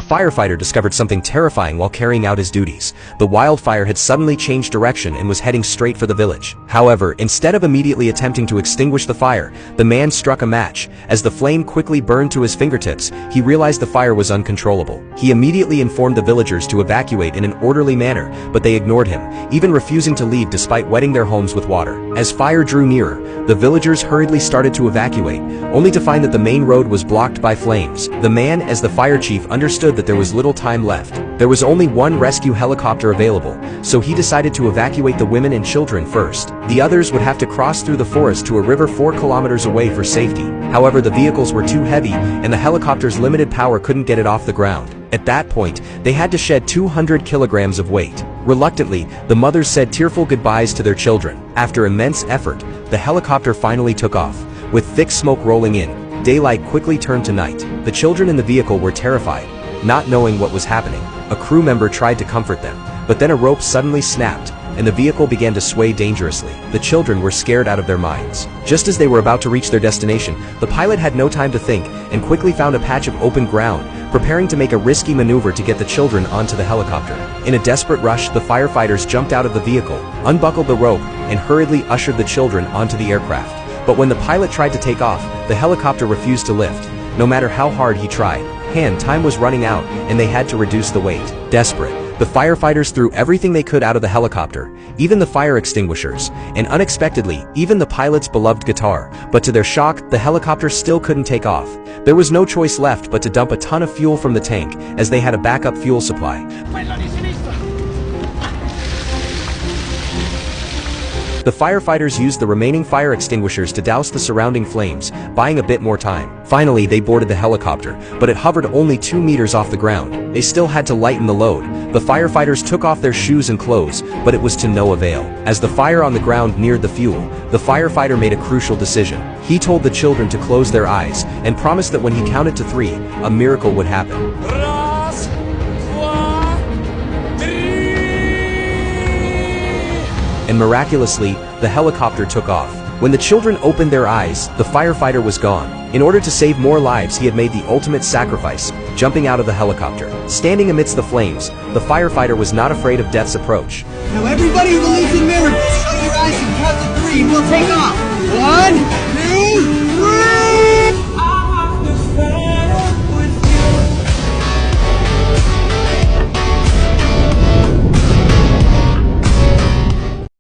Firefighter discovered something terrifying while carrying out his duties. The wildfire had suddenly changed direction and was heading straight for the village. However, instead of immediately attempting to extinguish the fire, the man struck a match. As the flame quickly burned to his fingertips, he realized the fire was uncontrollable. He immediately informed the villagers to evacuate in an orderly manner, but they ignored him, even refusing to leave despite wetting their homes with water. As fire drew nearer, the villagers hurriedly started to evacuate, only to find that the main road was blocked by flames. The man, as the fire chief, understood that there was little time left. There was only one rescue helicopter available, so he decided to evacuate the women and children first. The others would have to cross through the forest to a river 4 kilometers away for safety. However, the vehicles were too heavy, and the helicopter's limited power couldn't get it off the ground. At that point, they had to shed 200 kilograms of weight. Reluctantly, the mothers said tearful goodbyes to their children. After immense effort, the helicopter finally took off. With thick smoke rolling in, daylight quickly turned to night. The children in the vehicle were terrified. Not knowing what was happening, a crew member tried to comfort them, but then a rope suddenly snapped, and the vehicle began to sway dangerously. The children were scared out of their minds. Just as they were about to reach their destination, the pilot had no time to think and quickly found a patch of open ground, preparing to make a risky maneuver to get the children onto the helicopter. In a desperate rush, the firefighters jumped out of the vehicle, unbuckled the rope, and hurriedly ushered the children onto the aircraft. But when the pilot tried to take off, the helicopter refused to lift. No matter how hard he tried, time was running out, and they had to reduce the weight. Desperate, the firefighters threw everything they could out of the helicopter, even the fire extinguishers, and unexpectedly, even the pilot's beloved guitar. But to their shock, the helicopter still couldn't take off. There was no choice left but to dump a ton of fuel from the tank, as they had a backup fuel supply. The firefighters used the remaining fire extinguishers to douse the surrounding flames, buying a bit more time. Finally, they boarded the helicopter, but it hovered only 2 meters off the ground. They still had to lighten the load. The firefighters took off their shoes and clothes, but it was to no avail. As the fire on the ground neared the fuel, the firefighter made a crucial decision. He told the children to close their eyes, and promised that when he counted to 3, a miracle would happen. And miraculously, the helicopter took off. When the children opened their eyes, the firefighter was gone. In order to save more lives, he had made the ultimate sacrifice, jumping out of the helicopter. Standing amidst the flames, the firefighter was not afraid of death's approach. Now everybody who believes in miracles, shut your eyes and count to 3 and we'll take off. 1, 2...